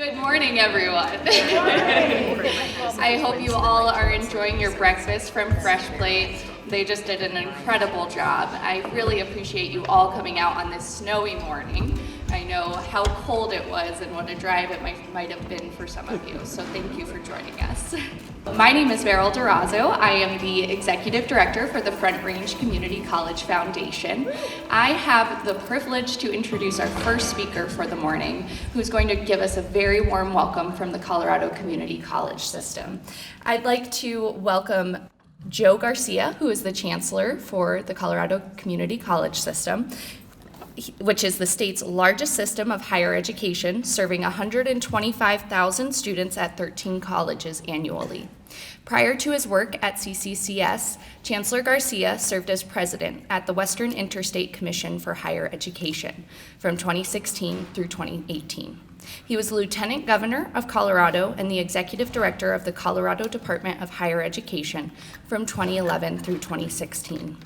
Good morning, everyone. I hope you all are enjoying your breakfast from Fresh Plate. They just did an incredible job. I really appreciate you all coming out on this snowy morning. I know how cold it was and what a drive it might have been for some of you, so thank you for joining us. My name is Beryl Durazo. I am the Executive Director for the Front Range Community College Foundation. I have the privilege to introduce our first speaker for the morning, who's going to give us a very warm welcome from the Colorado Community College system. I'd like to welcome Joe Garcia, who is the Chancellor for the Colorado Community College system, which is the state's largest system of higher education, serving 125,000 students at 13 colleges annually. Prior to his work at CCCS, Chancellor Garcia served as president at the Western Interstate Commission for Higher Education from 2016 through 2018. He was Lieutenant Governor of Colorado and the Executive Director of the Colorado Department of Higher Education from 2011 through 2016.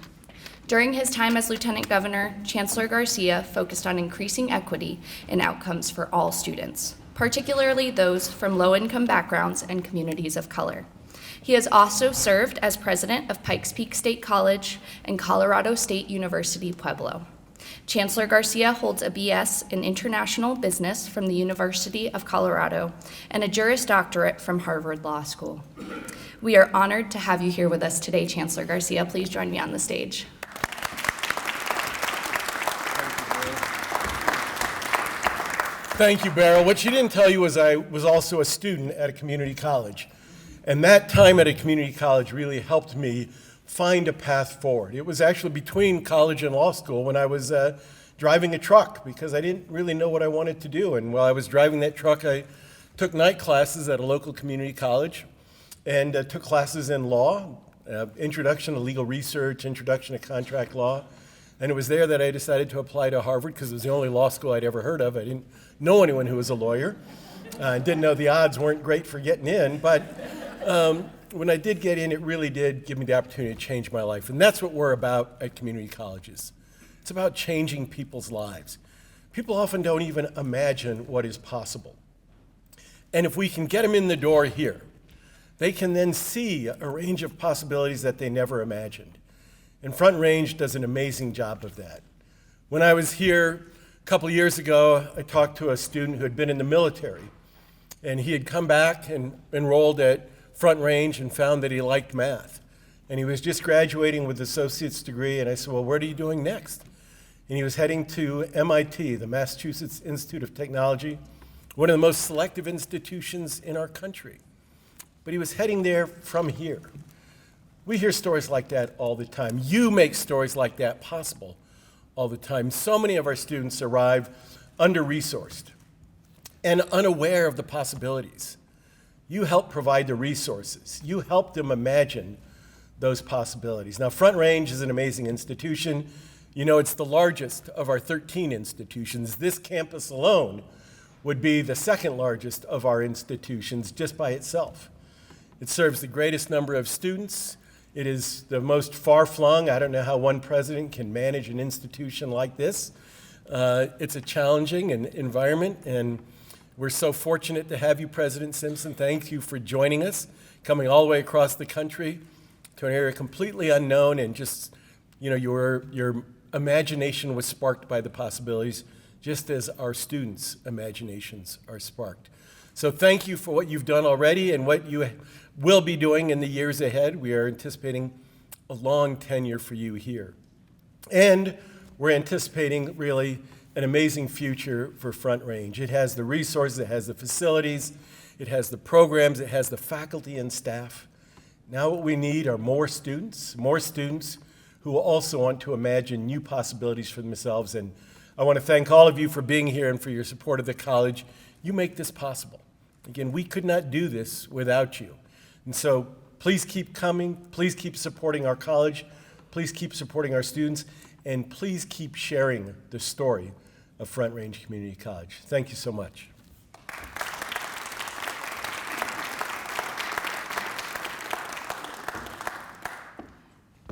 During his time as Lieutenant Governor, Chancellor Garcia focused on increasing equity and outcomes for all students, particularly those from low-income backgrounds and communities of color. He has also served as president of Pikes Peak State College and Colorado State University Pueblo. Chancellor Garcia holds a BS in International Business from the University of Colorado and a Juris Doctorate from Harvard Law School. We are honored to have you here with us today, Chancellor Garcia. Please join me on the stage. Thank you, Beryl. What she didn't tell you was I was also a student at a community college. And that time at a community college really helped me find a path forward. It was actually between college and law school when I was driving a truck because I didn't really know what I wanted to do. And while I was driving that truck, I took night classes at a local community college and took classes in law, introduction to legal research, introduction to contract law. And it was there that I decided to apply to Harvard because it was the only law school I'd ever heard of. I didn't know anyone who was a lawyer. I didn't know the odds weren't great for getting in, but when I did get in, it really did give me the opportunity to change my life. And that's what we're about at community colleges. It's about changing people's lives. People often don't even imagine what is possible. And if we can get them in the door here, they can then see a range of possibilities that they never imagined. And Front Range does an amazing job of that. When I was here a couple years ago, I talked to a student who had been in the military, and he had come back and enrolled at Front Range and found that he liked math. And he was just graduating with an associate's degree, and I said, well, what are you doing next? And he was heading to MIT, the Massachusetts Institute of Technology, one of the most selective institutions in our country. But he was heading there from here. We hear stories like that all the time. You make stories like that possible all the time. So many of our students arrive under-resourced and unaware of the possibilities. You help provide the resources. You help them imagine those possibilities. Now, Front Range is an amazing institution. You know, it's the largest of our 13 institutions. This campus alone would be the second largest of our institutions just by itself. It serves the greatest number of students. It is the most far-flung. I don't know how one president can manage an institution like this. It's a challenging environment, and we're so fortunate to have you, President Simpson. Thank you for joining us, coming all the way across the country to an area completely unknown, and just, you know, your imagination was sparked by the possibilities, just as our students' imaginations are sparked. So thank you for what you've done already and what you will be doing in the years ahead. We are anticipating a long tenure for you here. And we're anticipating really an amazing future for Front Range. It has the resources, it has the facilities, it has the programs, it has the faculty and staff. Now what we need are more students who also want to imagine new possibilities for themselves. And I want to thank all of you for being here and for your support of the college. You make this possible. Again, we could not do this without you. And so please keep coming, please keep supporting our college, please keep supporting our students, and please keep sharing the story of Front Range Community College. Thank you so much.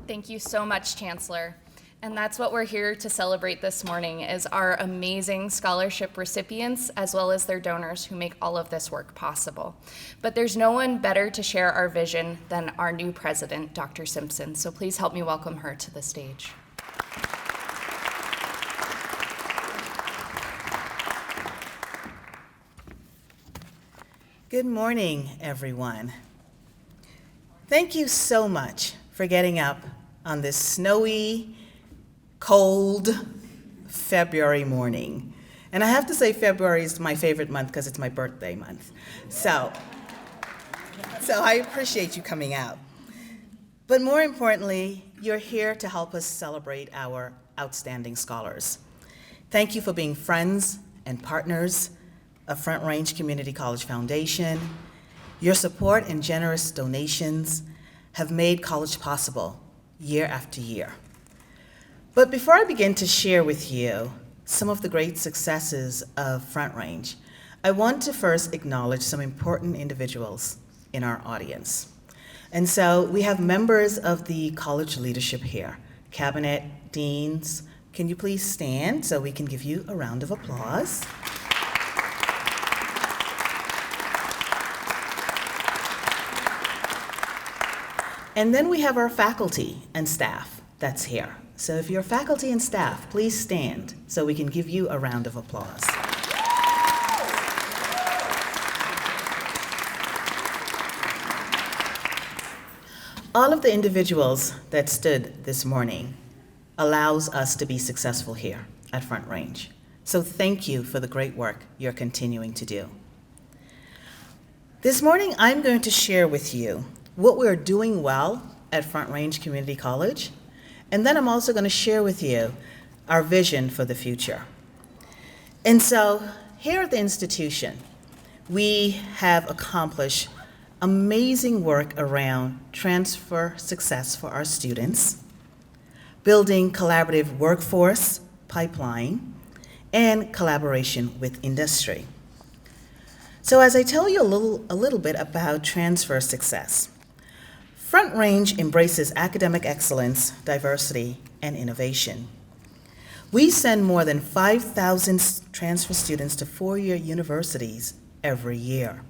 Thank you so much, Chancellor. And that's what we're here to celebrate this morning, is our amazing scholarship recipients as well as their donors who make all of this work possible. But there's no one better to share our vision than our new president, Dr. Simpson. So please help me welcome her to the stage. Good morning, everyone. Thank you so much for getting up on this snowy, cold February morning. And I have to say February is my favorite month because it's my birthday month. So I appreciate you coming out. But more importantly, you're here to help us celebrate our outstanding scholars. Thank you for being friends and partners of Front Range Community College Foundation. Your support and generous donations have made college possible year after year. But before I begin to share with you some of the great successes of Front Range, I want to first acknowledge some important individuals in our audience. And so we have members of the college leadership here, cabinet, deans. Can you please stand so we can give you a round of applause? And then we have our faculty and staff that's here. So if you're faculty and staff, please stand so we can give you a round of applause. All of the individuals that stood this morning allows us to be successful here at Front Range. So thank you for the great work you're continuing to do. This morning, I'm going to share with you what we're doing well at Front Range Community College, and then I'm also going to share with you our vision for the future. And so here at the institution, we have accomplished amazing work around transfer success for our students, building collaborative workforce pipeline, and collaboration with industry. So as I tell you a little bit about transfer success, Front Range embraces academic excellence, diversity, and innovation. We send more than 5,000 transfer students to four-year universities every year.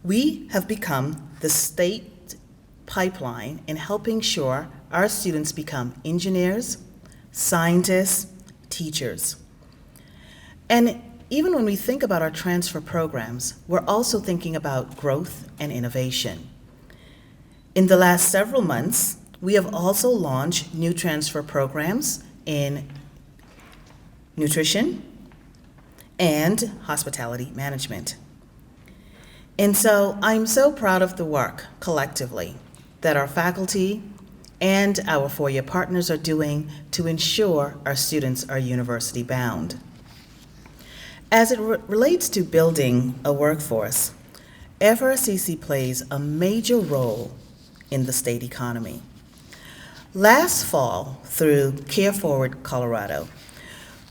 We have become the state pipeline in helping sure our students become engineers, scientists, teachers. And even when we think about our transfer programs, we're also thinking about growth and innovation. In the last several months, we have also launched new transfer programs in nutrition and hospitality management. And so I'm so proud of the work collectively that our faculty and our four-year partners are doing to ensure our students are university bound. As it relates to building a workforce, FRCC plays a major role in the state economy. Last fall, through Care Forward Colorado,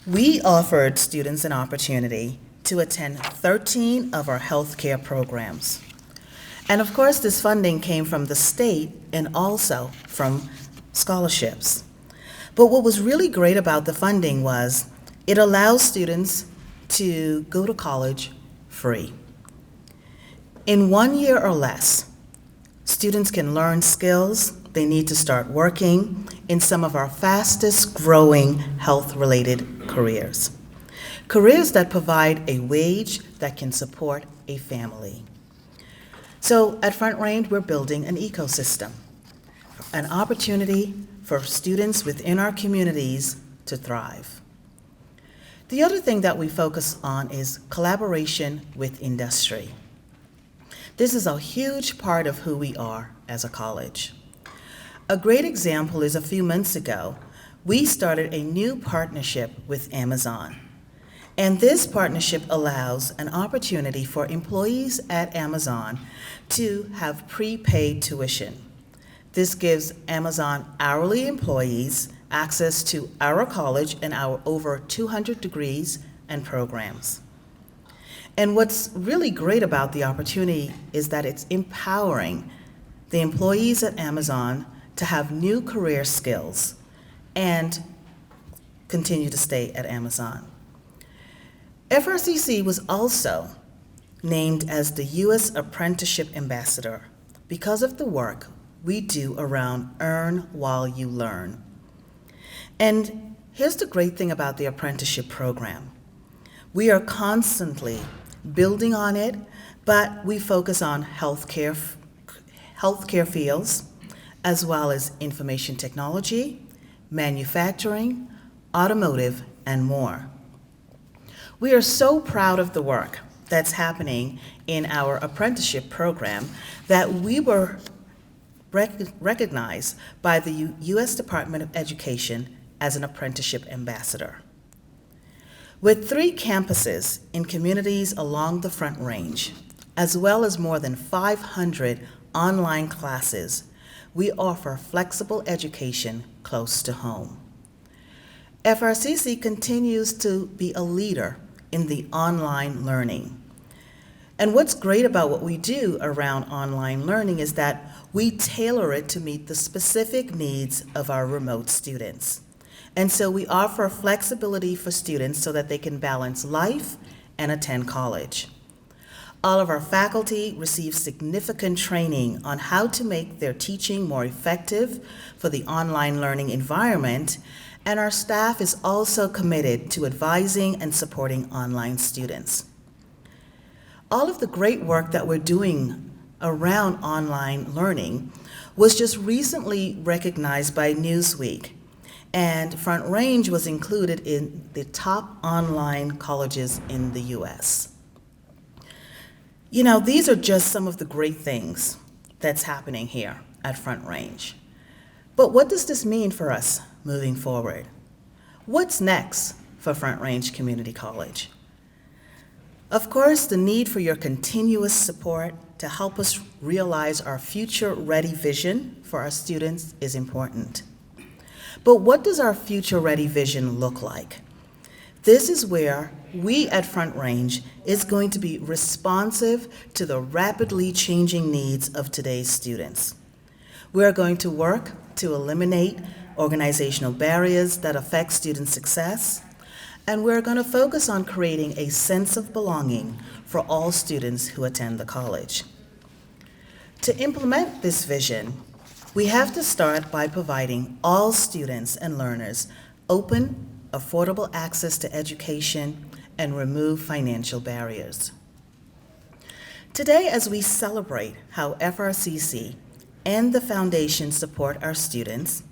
we offered students an opportunity to attend 13 of our healthcare programs. And of course, this funding came from the state and also from scholarships. But what was really great about the funding was it allows students to go to college free. In 1 year or less, students can learn skills they need to start working in some of our fastest growing health-related careers. Careers that provide a wage that can support a family. So at Front Range, we're building an ecosystem, an opportunity for students within our communities to thrive. The other thing that we focus on is collaboration with industry. This is a huge part of who we are as a college. A great example is a few months ago, we started a new partnership with Amazon. And this partnership allows an opportunity for employees at Amazon to have prepaid tuition. This gives Amazon hourly employees access to our college and our over 200 degrees and programs. And what's really great about the opportunity is that it's empowering the employees at Amazon to have new career skills and continue to stay at Amazon. FRCC was also named as the U.S. Apprenticeship Ambassador because of the work we do around Earn While You Learn. And here's the great thing about the apprenticeship program. We are constantly building on it, but we focus on healthcare fields, as well as information technology, manufacturing, automotive, and more. We are so proud of the work that's happening in our apprenticeship program that we were recognized by the U.S. Department of Education as an apprenticeship ambassador. With 3 campuses in communities along the Front Range, as well as more than 500 online classes, we offer flexible education close to home. FRCC continues to be a leader in the online learning. And what's great about what we do around online learning is that we tailor it to meet the specific needs of our remote students. And so we offer flexibility for students so that they can balance life and attend college. All of our faculty receive significant training on how to make their teaching more effective for the online learning environment, and our staff is also committed to advising and supporting online students. All of the great work that we're doing around online learning was just recently recognized by Newsweek, and Front Range was included in the top online colleges in the U.S. You know, these are just some of the great things that's happening here at Front Range. But what does this mean for us moving forward? What's next for Front Range Community College? Of course, the need for your continuous support to help us realize our future-ready vision for our students is important. But what does our future-ready vision look like? This is where we at Front Range is going to be responsive to the rapidly changing needs of today's students. We are going to work to eliminate organizational barriers that affect student success, and we're going to focus on creating a sense of belonging for all students who attend the college. To implement this vision, we have to start by providing all students and learners open, affordable access to education and remove financial barriers. Today, as we celebrate how FRCC and the Foundation support our students,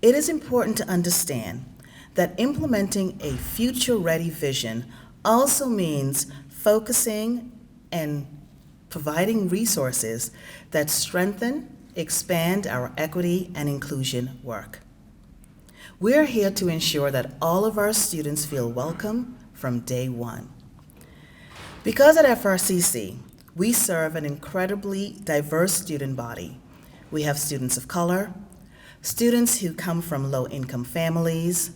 it is important to understand that implementing a future-ready vision also means focusing and providing resources that strengthen, expand our equity and inclusion work. We're here to ensure that all of our students feel welcome from day one. Because at FRCC, we serve an incredibly diverse student body. We have students of color, students who come from low-income families,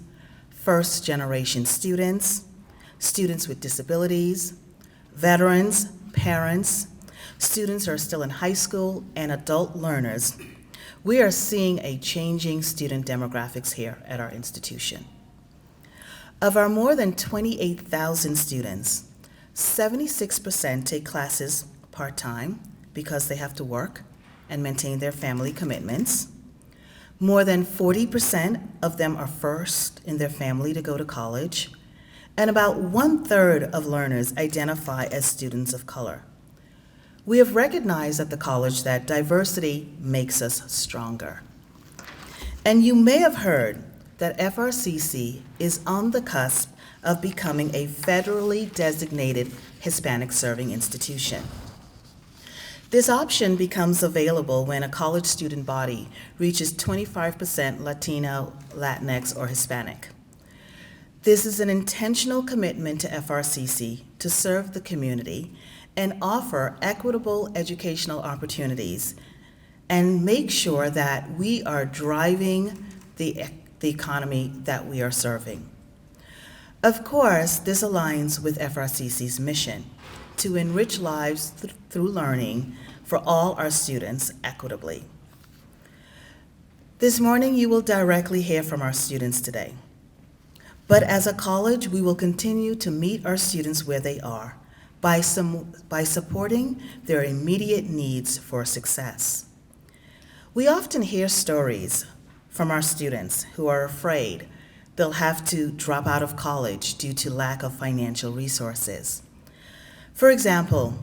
first-generation students, students with disabilities, veterans, parents, students who are still in high school, and adult learners. We are seeing a changing student demographics here at our institution. Of our more than 28,000 students, 76% take classes part-time because they have to work and maintain their family commitments. More than 40% of them are first in their family to go to college, and about 1/3 of learners identify as students of color. We have recognized at the college that diversity makes us stronger. And you may have heard that FRCC is on the cusp of becoming a federally designated Hispanic serving institution. This option becomes available when a college student body reaches 25% Latino, Latinx, or Hispanic. This is an intentional commitment to FRCC to serve the community and offer equitable educational opportunities and make sure that we are driving the economy that we are serving. Of course, this aligns with FRCC's mission to enrich lives through learning for all our students equitably. This morning, you will directly hear from our students today. But as a college, we will continue to meet our students where they are by supporting their immediate needs for success. We often hear stories from our students who are afraid they'll have to drop out of college due to lack of financial resources. For example,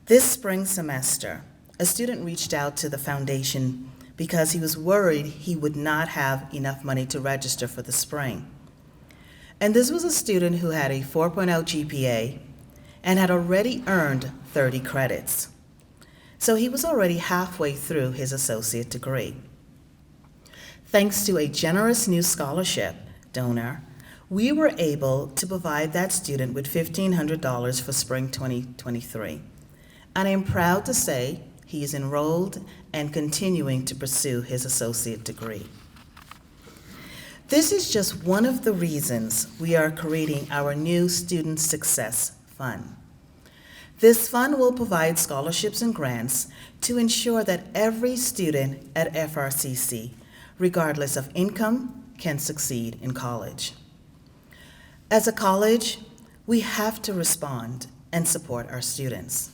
this spring semester, a student reached out to the foundation because he was worried he would not have enough money to register for the spring. And this was a student who had a 4.0 GPA and had already earned 30 credits. So he was already halfway through his associate degree. Thanks to a generous new scholarship donor, we were able to provide that student with $1,500 for spring 2023. And I am proud to say he is enrolled and continuing to pursue his associate degree. This is just one of the reasons we are creating our new Student Success Fund. This fund will provide scholarships and grants to ensure that every student at FRCC, regardless of income, can succeed in college. As a college, we have to respond and support our students.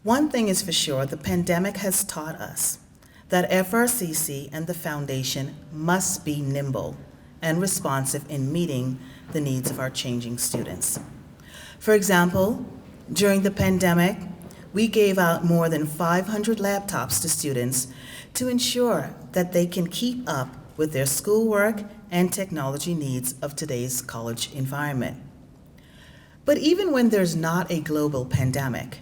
One thing is for sure, the pandemic has taught us that FRCC and the foundation must be nimble and responsive in meeting the needs of our changing students. For example, during the pandemic, we gave out more than 500 laptops to students to ensure that they can keep up with their schoolwork and technology needs of today's college environment. But even when there's not a global pandemic,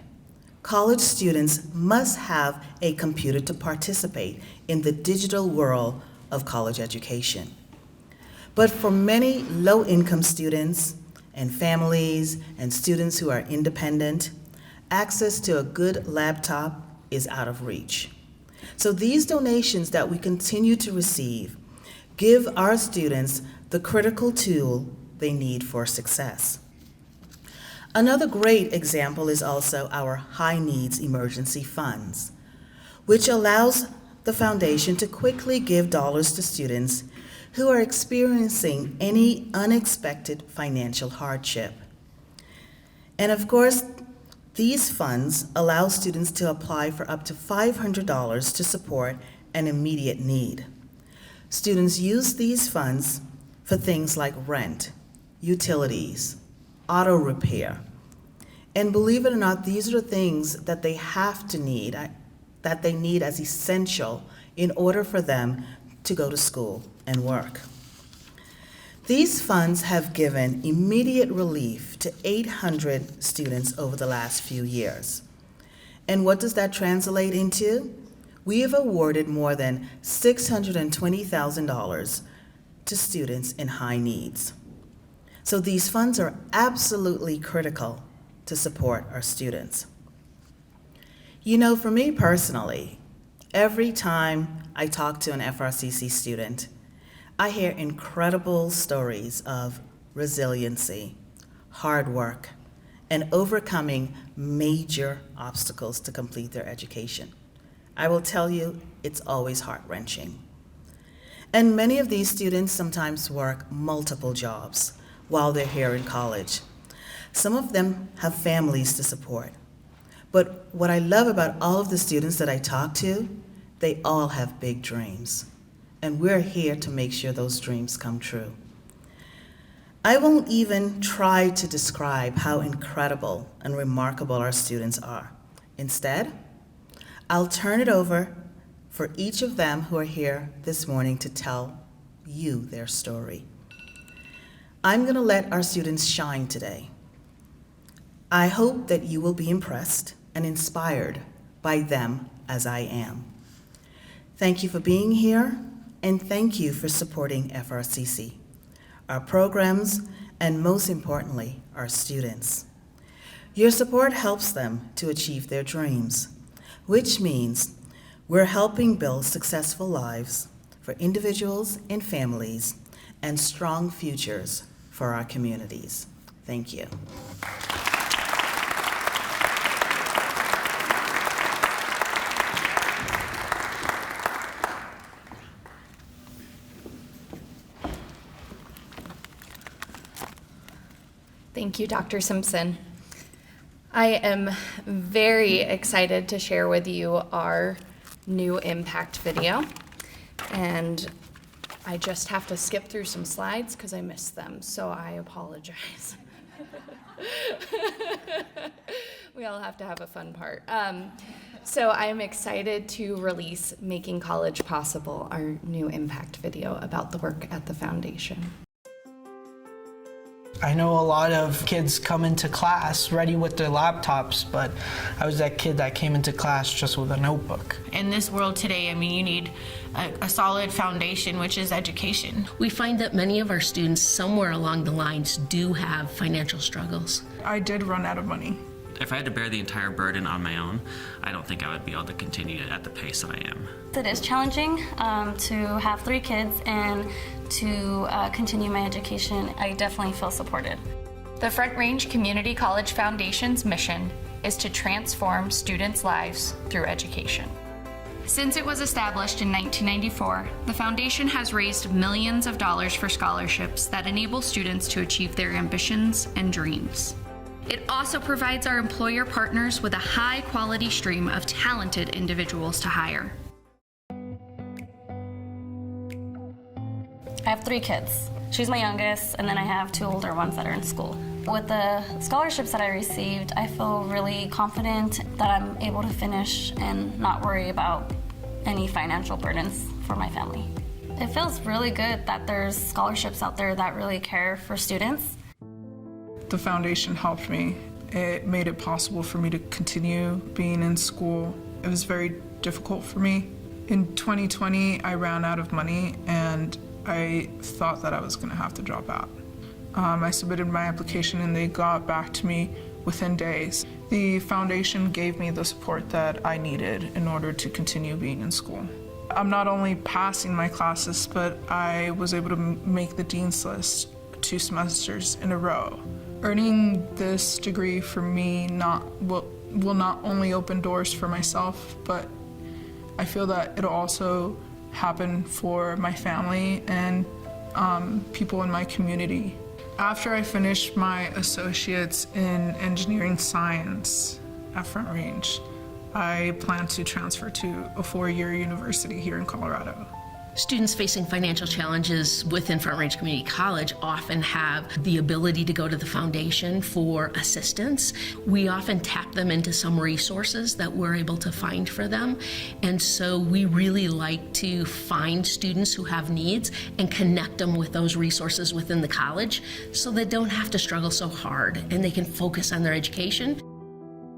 college students must have a computer to participate in the digital world of college education. But for many low-income students and families and students who are independent, access to a good laptop is out of reach. So these donations that we continue to receive give our students the critical tool they need for success. Another great example is also our High Needs Emergency Funds, which allows the foundation to quickly give dollars to students who are experiencing any unexpected financial hardship. And of course, these funds allow students to apply for up to $500 to support an immediate need. Students use these funds for things like rent, utilities, auto repair. And believe it or not, these are the things that they have to need, that they need as essential in order for them to go to school and work. These funds have given immediate relief to 800 students over the last few years. And what does that translate into? We have awarded more than $620,000 to students in high needs. So these funds are absolutely critical to support our students. You know, for me personally, every time I talk to an FRCC student, I hear incredible stories of resiliency, hard work, and overcoming major obstacles to complete their education. I will tell you, it's always heart-wrenching. And many of these students sometimes work multiple jobs while they're here in college. Some of them have families to support. But what I love about all of the students that I talk to, they all have big dreams. And we're here to make sure those dreams come true. I won't even try to describe how incredible and remarkable our students are. Instead, I'll turn it over for each of them who are here this morning to tell you their story. I'm going to let our students shine today. I hope that you will be impressed and inspired by them as I am. Thank you for being here, and thank you for supporting FRCC, our programs, and most importantly, our students. Your support helps them to achieve their dreams, which means we're helping build successful lives for individuals and families and strong futures for our communities. Thank you. Thank you, Dr. Simpson. I am very excited to share with you our new impact video. And I just have to skip through some slides because I missed them, so I apologize. We all have to have a fun part. So I am excited to release Making College Possible, our new impact video about the work at the foundation. I know a lot of kids come into class ready with their laptops, but I was that kid that came into class just with a notebook. In this world today, I mean, you need a solid foundation, which is education. We find that many of our students somewhere along the lines do have financial struggles. I did run out of money. If I had to bear the entire burden on my own, I don't think I would be able to continue at the pace that I am. It is challenging to have 3 kids and to continue my education. I definitely feel supported. The Front Range Community College Foundation's mission is to transform students' lives through education. Since it was established in 1994, the foundation has raised millions of dollars for scholarships that enable students to achieve their ambitions and dreams. It also provides our employer partners with a high-quality stream of talented individuals to hire. I have 3 kids. She's my youngest, and then I have 2 older ones that are in school. With the scholarships that I received, I feel really confident that I'm able to finish and not worry about any financial burdens for my family. It feels really good that there's scholarships out there that really care for students. The foundation helped me. It made it possible for me to continue being in school. It was very difficult for me. In 2020, I ran out of money and I thought that I was going to have to drop out. I submitted my application and they got back to me within days. The foundation gave me the support that I needed in order to continue being in school. I'm not only passing my classes, but I was able to make the dean's list 2 semesters in a row. Earning this degree for me will not only open doors for myself, but I feel that it'll also happen for my family and people in my community. After I finished my associates in engineering science at Front Range, I plan to transfer to a 4-year university here in Colorado. Students facing financial challenges within Front Range Community College often have the ability to go to the foundation for assistance. We often tap them into some resources that we're able to find for them. And so we really like to find students who have needs and connect them with those resources within the college so they don't have to struggle so hard and they can focus on their education.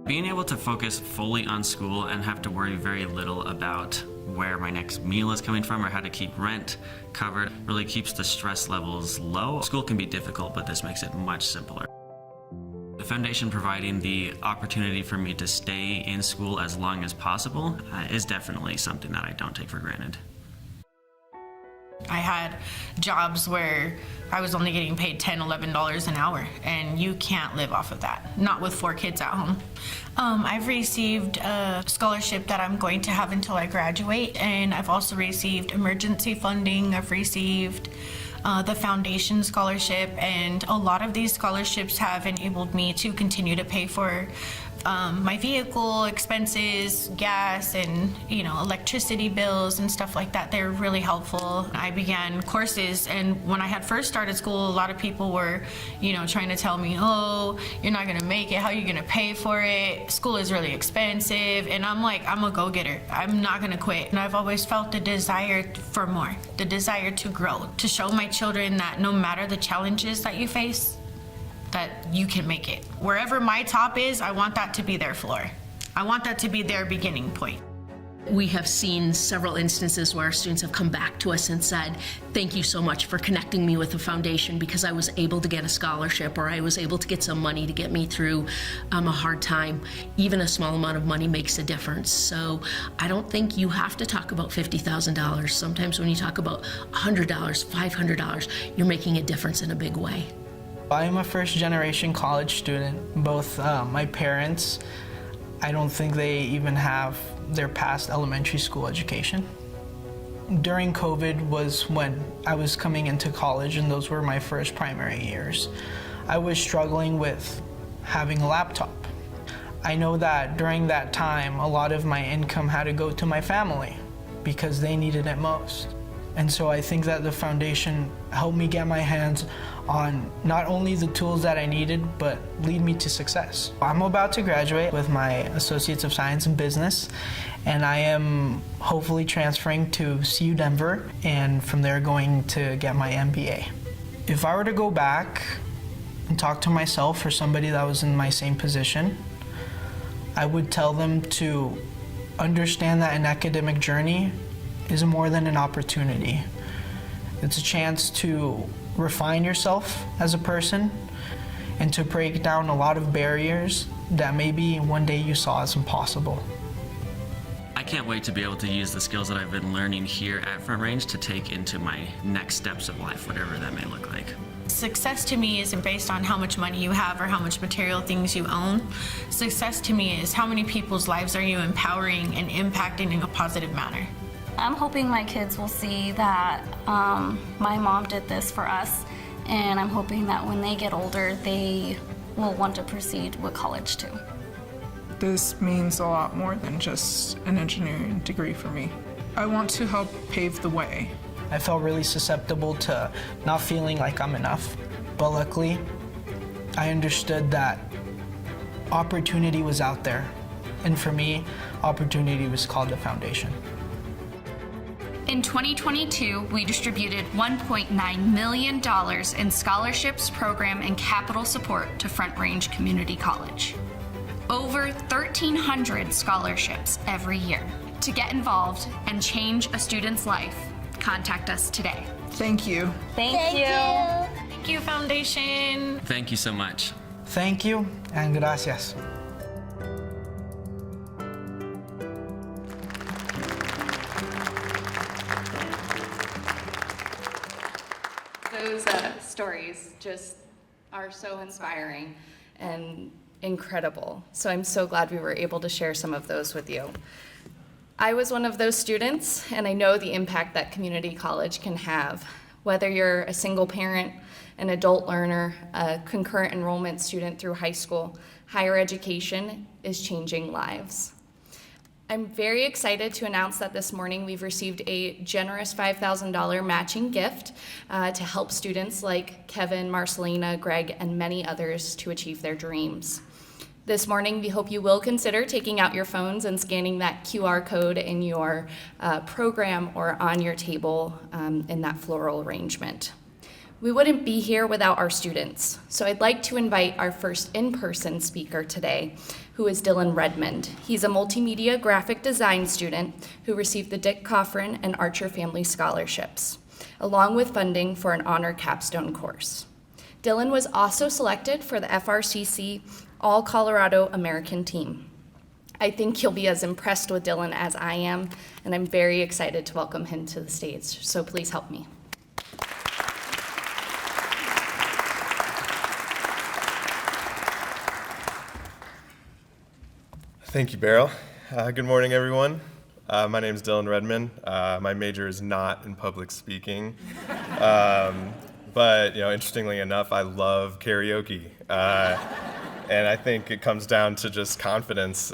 Being able to focus fully on school and have to worry very little about where my next meal is coming from or how to keep rent covered really keeps the stress levels low. School can be difficult, but this makes it much simpler. The foundation providing the opportunity for me to stay in school as long as possible is definitely something that I don't take for granted. I had jobs where I was only getting paid $10, $11 an hour, and you can't live off of that, not with 4 kids at home. I've received a scholarship that I'm going to have until I graduate, and I've also received emergency funding. I've received the foundation scholarship, and a lot of these scholarships have enabled me to continue to pay for my vehicle expenses, gas, and electricity bills and stuff like that. They're really helpful. I began courses, and when I had first started school, a lot of people were, trying to tell me, "Oh, you're not gonna make it. How are you gonna pay for it? School is really expensive." And I'm like, I'm a go-getter. I'm not gonna quit. And I've always felt the desire for more, the desire to grow, to show my children that no matter the challenges that you face, that you can make it. Wherever my top is, I want that to be their floor. I want that to be their beginning point. We have seen several instances where our students have come back to us and said, "Thank you so much for connecting me with the foundation because I was able to get a scholarship or I was able to get some money to get me through a hard time." Even a small amount of money makes a difference. So I don't think you have to talk about $50,000. Sometimes when you talk about $100, $500, you're making a difference in a big way. I'm a first-generation college student. Both my parents, I don't think they even have their past elementary school education. During COVID was when I was coming into college, and those were my first primary years. I was struggling with having a laptop. I know that during that time, a lot of my income had to go to my family because they needed it most. And so I think that the foundation helped me get my hands on not only the tools that I needed, but lead me to success. I'm about to graduate with my Associates of Science in Business, and I am hopefully transferring to CU Denver, and from there going to get my MBA. If I were to go back and talk to myself or somebody that was in my same position, I would tell them to understand that an academic journey is more than an opportunity. It's a chance to refine yourself as a person and to break down a lot of barriers that maybe one day you saw as impossible. I can't wait to be able to use the skills that I've been learning here at Front Range to take into my next steps of life, whatever that may look like. Success to me isn't based on how much money you have or how much material things you own. Success to me is how many people's lives are you empowering and impacting in a positive manner. I'm hoping my kids will see that my mom did this for us, and I'm hoping that when they get older, they will want to proceed with college too. This means a lot more than just an engineering degree for me. I want to help pave the way. I felt really susceptible to not feeling like I'm enough, but luckily, I understood that opportunity was out there, and for me, opportunity was called the foundation. In 2022, we distributed $1.9 million in scholarships, program, and capital support to Front Range Community College. Over 1,300 scholarships every year. To get involved and change a student's life, contact us today. Thank you. Thank you. Thank you, Foundation. Thank you so much. Thank you and gracias. Those stories just are so inspiring and incredible. So I'm so glad we were able to share some of those with you. I was one of those students, and I know the impact that community college can have. Whether you're a single parent, an adult learner, a concurrent enrollment student through high school, higher education is changing lives. I'm very excited to announce that this morning we've received a generous $5,000 matching gift to help students like Kevin, Marcelina, Greg, and many others to achieve their dreams. This morning, we hope you will consider taking out your phones and scanning that QR code in your program or on your table in that floral arrangement. We wouldn't be here without our students, so I'd like to invite our first in-person speaker today, who is Dylan Redmond. He's a multimedia graphic design student who received the Dick Coffrin and Archer Family Scholarships, along with funding for an honor capstone course. Dylan was also selected for the FRCC All-Colorado American team. I think you'll be as impressed with Dylan as I am, and I'm very excited to welcome him to the stage, so please help me. Thank you, Beryl. Good morning, everyone. My name is Dylan Redmond. My major is not in public speaking, but interestingly enough, I love karaoke, and I think it comes down to just confidence.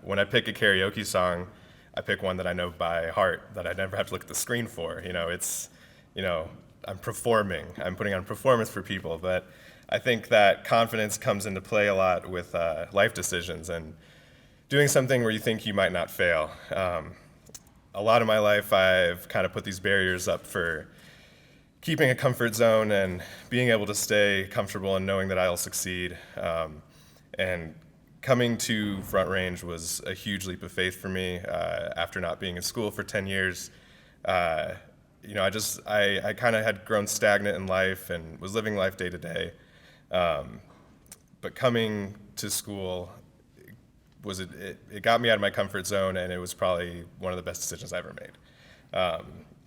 When I pick a karaoke song, I pick one that I know by heart, that I never have to look at the screen for. I'm performing. I'm putting on a performance for people, but I think that confidence comes into play a lot with life decisions and doing something where you think you might not fail. A lot of my life, I've kind of put these barriers up for keeping a comfort zone and being able to stay comfortable and knowing that I'll succeed. And coming to Front Range was a huge leap of faith for me after not being in school for 10 years. I kind of had grown stagnant in life and was living life day to day. But coming to school, it got me out of my comfort zone, and it was probably one of the best decisions I ever made.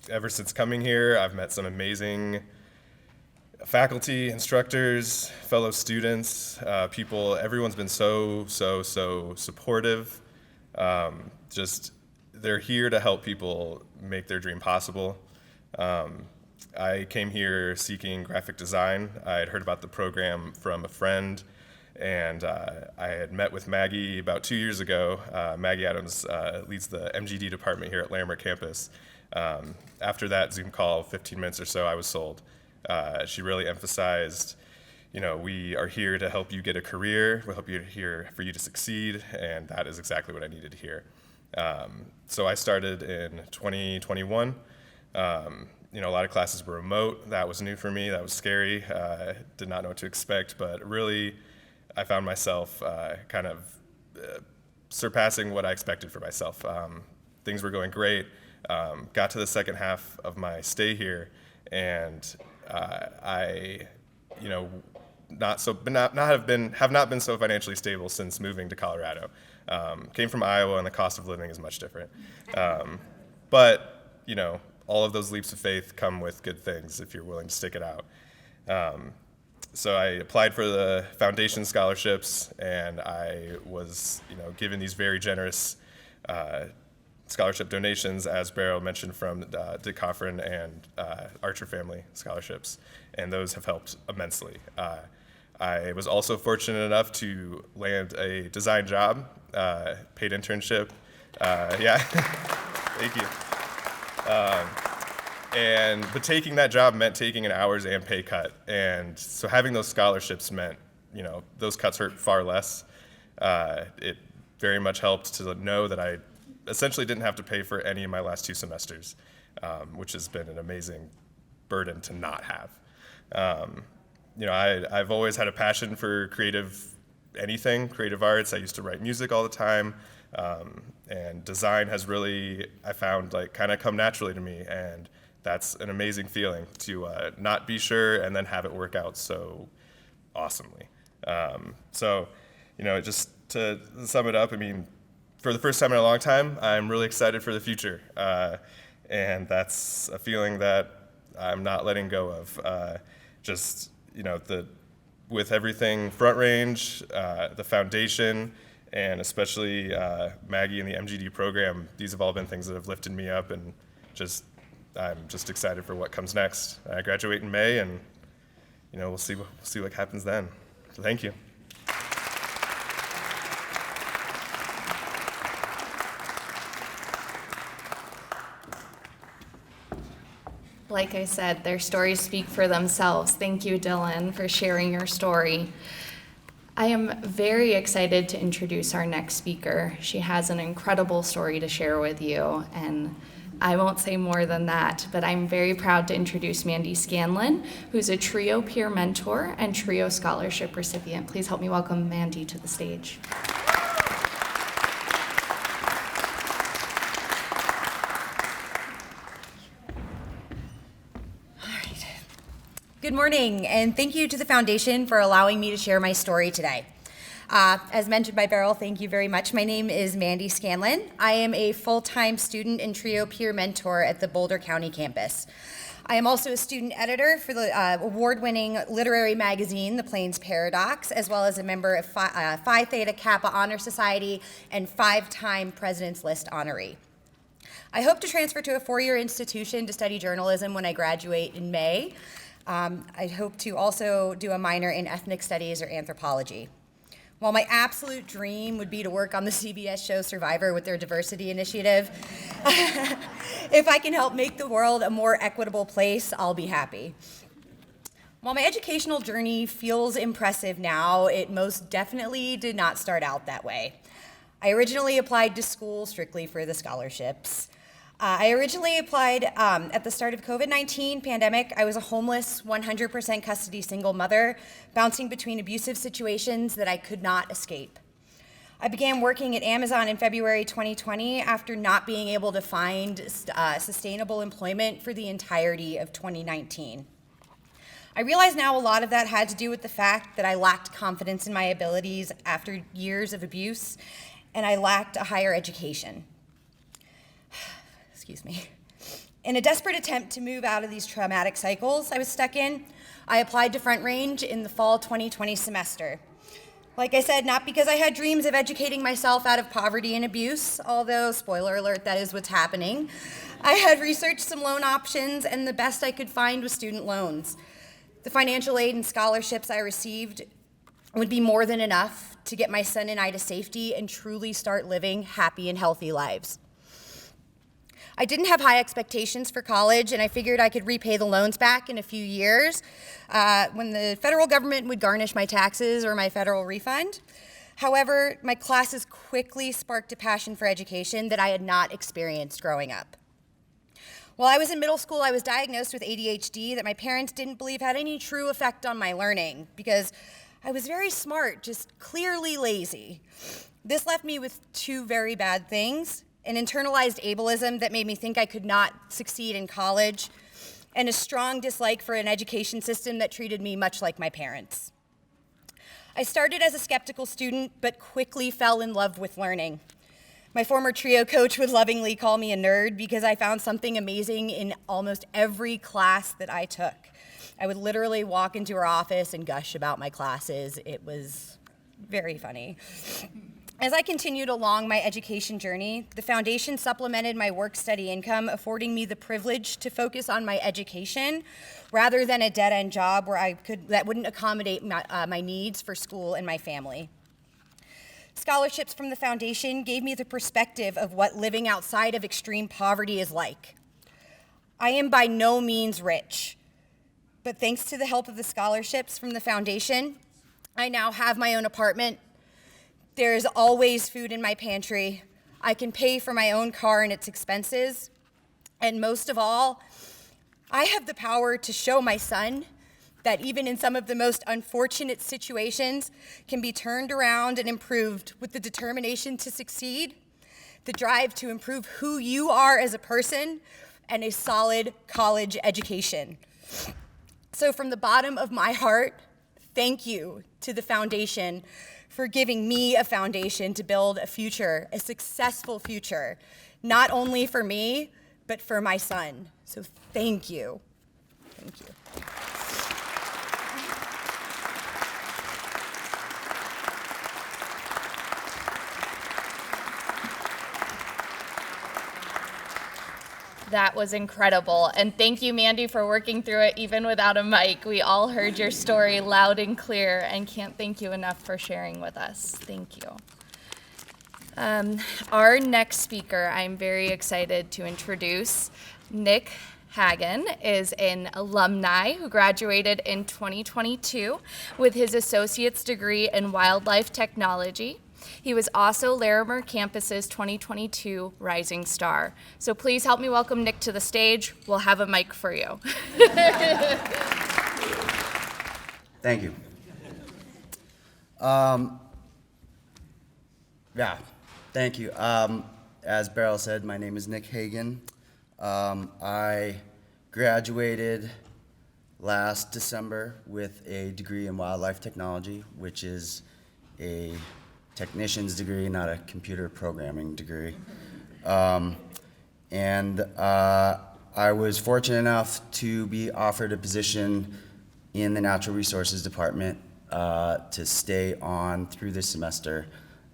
Ever since coming here, I've met some amazing faculty, instructors, fellow students, people. Everyone's been so supportive. They're here to help people make their dream possible. I came here seeking graphic design. I had heard about the program from a friend, and I had met with Maggie about 2 years ago. Maggie Adams leads the MGD department here at Larimer campus. After that Zoom call, 15 minutes or so, I was sold. She really emphasized, we are here to help you get a career. We'll help you here for you to succeed, and that is exactly what I needed to hear. So I started in 2021. A lot of classes were remote. That was new for me. That was scary. Did not know what to expect, but really, I found myself kind of surpassing what I expected for myself. Things were going great. Got to the second half of my stay here, and I, have not been so financially stable since moving to Colorado. Came from Iowa, and the cost of living is much different. But all of those leaps of faith come with good things if you're willing to stick it out. So I applied for the foundation scholarships, and I was, given these very generous scholarship donations, as Barrow mentioned, from Dick Coffrin and Archer Family Scholarships, and those have helped immensely. I was also fortunate enough to land a design job, paid internship. Yeah, thank you. But taking that job meant taking an hours and pay cut, and so having those scholarships meant, those cuts hurt far less. It very much helped to know that I essentially didn't have to pay for any of my last 2 semesters, which has been an amazing burden to not have. I've always had a passion for creative arts. I used to write music all the time, and design has really, I found, kind of come naturally to me, and that's an amazing feeling to not be sure and then have it work out so awesomely. Just to sum it up, for the first time in a long time, I'm really excited for the future, and that's a feeling that I'm not letting go of. With everything Front Range, the foundation, and especially Maggie and the MGD program, these have all been things that have lifted me up, and I'm just excited for what comes next. I graduate in May, and we'll see what happens then. So thank you. Like I said, their stories speak for themselves. Thank you, Dylan, for sharing your story. I am very excited to introduce our next speaker. She has an incredible story to share with you, and I won't say more than that, but I'm very proud to introduce Mandy Scanlon, who's a TRIO peer mentor and TRIO scholarship recipient. Please help me welcome Mandy to the stage. Good morning, and thank you to the Foundation for allowing me to share my story today. As mentioned by Beryl, thank you very much. My name is Mandy Scanlon. I am a full-time student and TRIO peer mentor at the Boulder County campus. I am also a student editor for the award-winning literary magazine, The Plains Paradox, as well as a member of Phi Theta Kappa Honor Society and 5-time President's List honoree. I hope to transfer to a 4-year institution to study journalism when I graduate in May. I hope to also do a minor in ethnic studies or anthropology. While my absolute dream would be to work on the CBS show Survivor with their diversity initiative, if I can help make the world a more equitable place, I'll be happy. While my educational journey feels impressive now, it most definitely did not start out that way. I originally applied to school strictly for the scholarships. I originally applied at the start of COVID-19 pandemic. I was a homeless, 100% custody single mother, bouncing between abusive situations that I could not escape. I began working at Amazon in February 2020 after not being able to find sustainable employment for the entirety of 2019. I realize now a lot of that had to do with the fact that I lacked confidence in my abilities after years of abuse, and I lacked a higher education. Excuse me. In a desperate attempt to move out of these traumatic cycles I was stuck in, I applied to Front Range in the fall 2020 semester. Like I said, not because I had dreams of educating myself out of poverty and abuse, although, spoiler alert, that is what's happening. I had researched some loan options, and the best I could find was student loans. The financial aid and scholarships I received would be more than enough to get my son and I to safety and truly start living happy and healthy lives. I didn't have high expectations for college, and I figured I could repay the loans back in a few years when the federal government would garnish my taxes or my federal refund. However, my classes quickly sparked a passion for education that I had not experienced growing up. While I was in middle school, I was diagnosed with ADHD that my parents didn't believe had any true effect on my learning because I was very smart, just clearly lazy. This left me with two very bad things: an internalized ableism that made me think I could not succeed in college, and a strong dislike for an education system that treated me much like my parents. I started as a skeptical student, but quickly fell in love with learning. My former trio coach would lovingly call me a nerd because I found something amazing in almost every class that I took. I would literally walk into her office and gush about my classes. It was very funny. As I continued along my education journey, the foundation supplemented my work-study income, affording me the privilege to focus on my education rather than a dead-end job that wouldn't accommodate my needs for school and my family. Scholarships from the foundation gave me the perspective of what living outside of extreme poverty is like. I am by no means rich, but thanks to the help of the scholarships from the foundation, I now have my own apartment. There is always food in my pantry. I can pay for my own car and its expenses. And most of all, I have the power to show my son that even in some of the most unfortunate situations can be turned around and improved with the determination to succeed, the drive to improve who you are as a person, and a solid college education. So from the bottom of my heart, thank you to the foundation for giving me a foundation to build a future, a successful future, not only for me, but for my son. So thank you. Thank you. That was incredible. And thank you, Mandy, for working through it even without a mic. We all heard your story loud and clear and can't thank you enough for sharing with us. Thank you. Our next speaker, I'm very excited to introduce. Nick Hagen is an alumni who graduated in 2022 with his associate's degree in wildlife technology. He was also Larimer Campus's 2022 Rising Star. So please help me welcome Nick to the stage. We'll have a mic for you. Thank you. Thank you. As Beryl said, my name is Nick Hagen. I graduated last December with a degree in wildlife technology, which is a technician's degree, not a computer programming degree. I was fortunate enough to be offered a position in the Natural Resources Department to stay on through this semester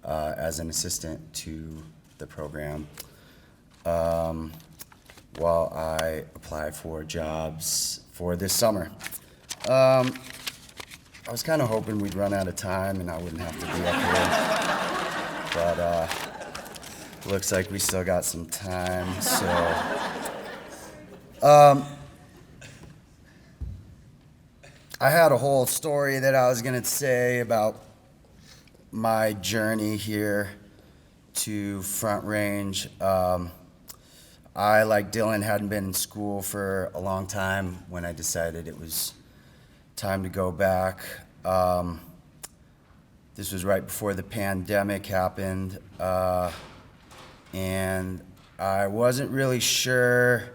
as an assistant to the program while I apply for jobs for this summer. I was kind of hoping we'd run out of time and I wouldn't have to be up here, but looks like we still got some time, so. I had a whole story that I was gonna say about my journey here to Front Range. I, like Dylan, hadn't been in school for a long time when I decided it was time to go back. This was right before the pandemic happened, and I wasn't really sure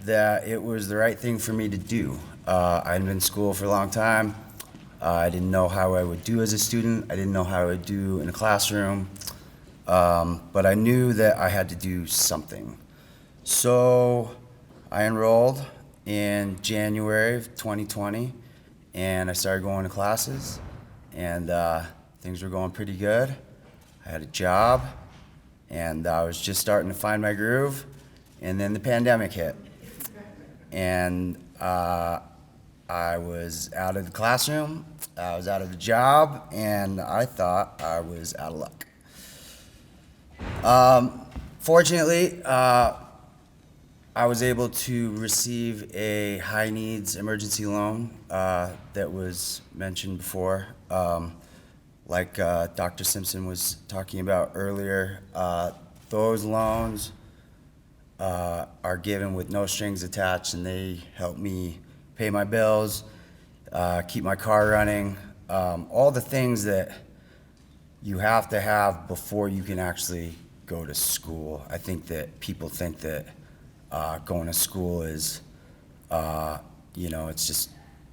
that it was the right thing for me to do. I hadn't been in school for a long time. I didn't know how I would do as a student. I didn't know how I would do in a classroom, but I knew that I had to do something. So I enrolled in January of 2020, and I started going to classes, and Things were going pretty good. I had a job, and I was just starting to find my groove, and then the pandemic hit. And I was out of the classroom, I was out of the job, and I thought I was out of luck. Fortunately, I was able to receive a high needs emergency loan that was mentioned before. Like Dr. Simpson was talking about earlier, those loans are given with no strings attached, and they help me pay my bills, keep my car running, all the things that you have to have before you can actually go to school. I think that people think that going to school is, it's just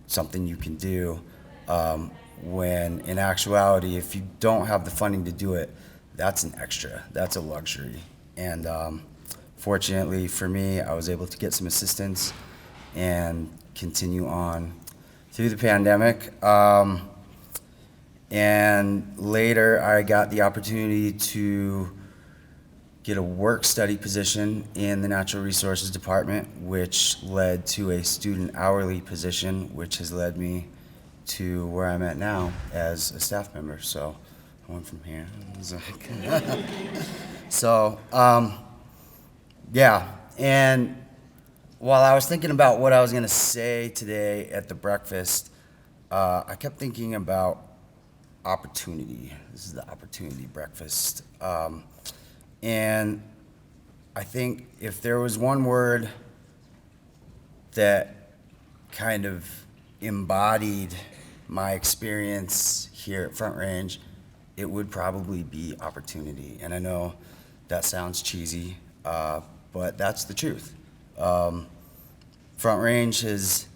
something you can do, when in actuality, if you don't have the funding to do it, that's an extra, that's a luxury. And fortunately for me, I was able to get some assistance and continue on through the pandemic. And later, I got the opportunity to get a work-study position in the Natural Resources Department, which led to a student hourly position, which has led me to where I'm at now as a staff member. So I went from here. So, yeah. And while I was thinking about what I was going to say today at the breakfast, I kept thinking about opportunity. This is the opportunity breakfast. And I think if there was one word that kind of embodied my experience here at Front Range, it would probably be opportunity. And I know that sounds cheesy, but that's the truth. Front Range has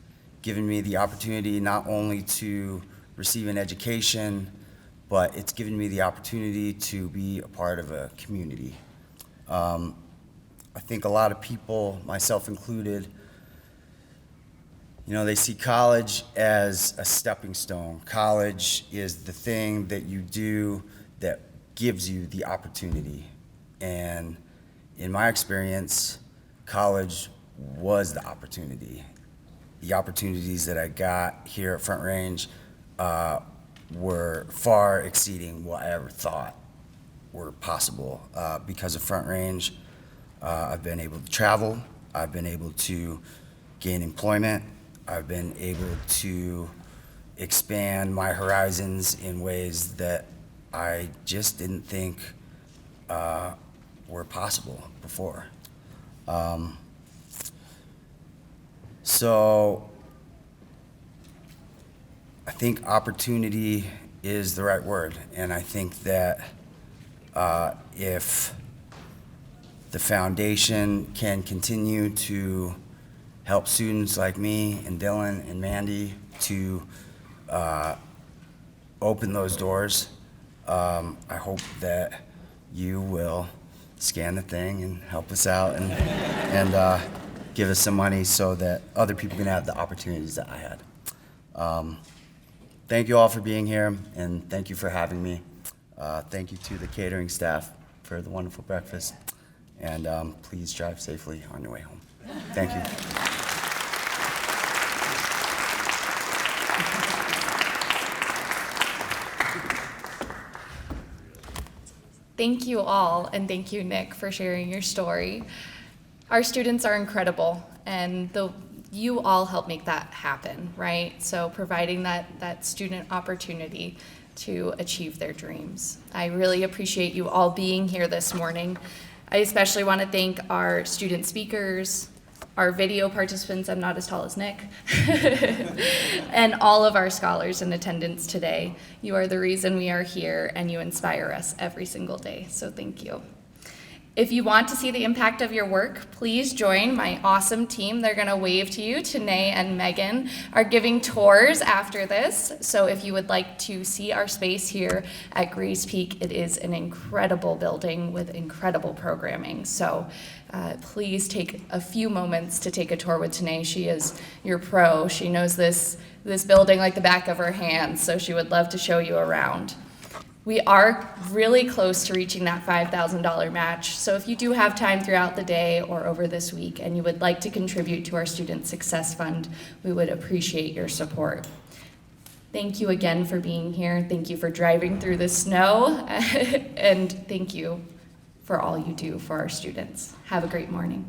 given me the opportunity not only to receive an education, but it's given me the opportunity to be a part of a community. I think a lot of people, myself included, they see college as a stepping stone. College is the thing that you do that gives you the opportunity. And in my experience, college was the opportunity. The opportunities that I got here at Front Range were far exceeding what I ever thought were possible. Because of Front Range, I've been able to travel, I've been able to gain employment, I've been able to expand my horizons in ways that I just didn't think were possible before. So I think opportunity is the right word, and I think that if the foundation can continue to help students like me and Dylan and Mandy to open those doors, I hope that you will scan the thing and help us out and give us some money so that other people can have the opportunities that I had. Thank you all for being here, and thank you for having me. Thank you to the catering staff for the wonderful breakfast, and please drive safely on your way home. Thank you. Thank you all, and thank you, Nick, for sharing your story. Our students are incredible, and you all help make that happen, right? So providing that student opportunity to achieve their dreams. I really appreciate you all being here this morning. I especially want to thank our student speakers, our video participants, I'm not as tall as Nick, and all of our scholars in attendance today. You are the reason we are here, and you inspire us every single day, so thank you. If you want to see the impact of your work, please join my awesome team. They're gonna wave to you. Tanae and Megan are giving tours after this. So if you would like to see our space here at Grays Peak, it is an incredible building with incredible programming. So please take a few moments to take a tour with Tanae. She is your pro. She knows this building like the back of her hand, so she would love to show you around. We are really close to reaching that $5,000 match, so if you do have time throughout the day or over this week and you would like to contribute to our Student Success Fund, we would appreciate your support. Thank you again for being here. Thank you for driving through the snow, and thank you for all you do for our students. Have a great morning.